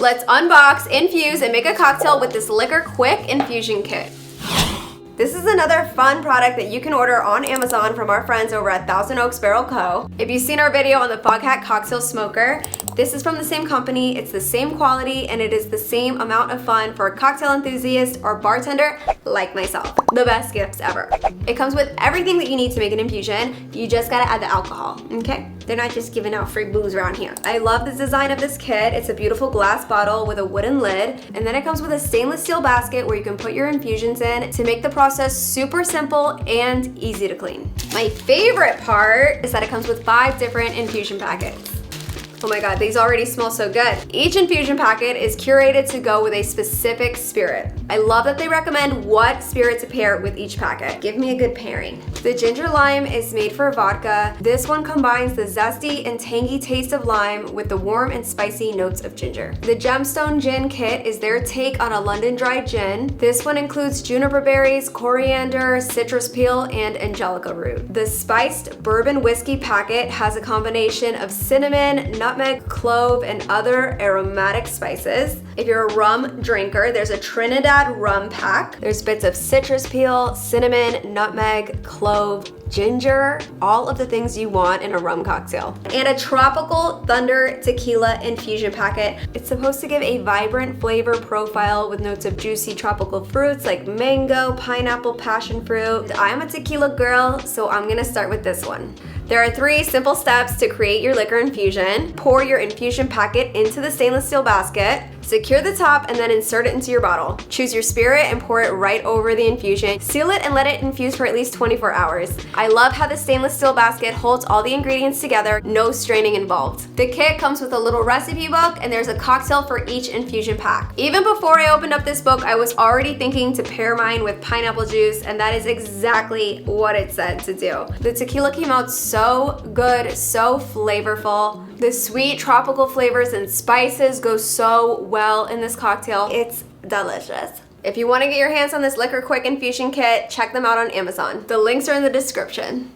Let's unbox, infuse, and make a cocktail with this Liquor Quik infusion kit. This is another fun product that you can order on Amazon from our friends over at Thousand Oaks Barrel Co. If you've seen our video on the Foghat Cocktail Smoker, this is from the same company, it's the same quality, and it is the same amount of fun for a cocktail enthusiast or bartender like myself. The best gifts ever. It comes with everything that you need to make an infusion. You just gotta add the alcohol, okay? They're not just giving out free booze around here. I love the design of this kit. It's a beautiful glass bottle with a wooden lid, and then it comes with a stainless steel basket where you can put your infusions in to make the process super simple and easy to clean. My favorite part is that it comes with 5 different infusion packets. Oh my god, these already smell so good. Each infusion packet is curated to go with a specific spirit. I love that they recommend what spirit to pair with each packet. Give me a good pairing. The ginger lime is made for vodka. This one combines the zesty and tangy taste of lime with the warm and spicy notes of ginger. The gemstone gin kit is their take on a London dry gin. This one includes juniper berries, coriander, citrus peel, and angelica root. The spiced bourbon whiskey packet has a combination of cinnamon, nutmeg, clove, and other aromatic spices. If you're a rum drinker, there's a Trinidad rum pack. There's bits of citrus peel, cinnamon, nutmeg, clove, ginger, all of the things you want in a rum cocktail. And a tropical thunder tequila infusion packet. It's supposed to give a vibrant flavor profile with notes of juicy tropical fruits like mango, pineapple, passion fruit. I'm a tequila girl, so I'm gonna start with this one. There are 3 simple steps to create your liquor infusion. Pour your infusion packet into the stainless steel basket. Secure the top and then insert it into your bottle. Choose your spirit and pour it right over the infusion. Seal it and let it infuse for at least 24 hours. I love how the stainless steel basket holds all the ingredients together, no straining involved. The kit comes with a little recipe book and there's a cocktail for each infusion pack. Even before I opened up this book, I was already thinking to pair mine with pineapple juice, and that is exactly what it said to do. The tequila came out so good, so flavorful. The sweet tropical flavors and spices go so well in this cocktail. It's delicious. If you want to get your hands on this Liquor Quik infusion kit, check them out on Amazon. The links are in the description.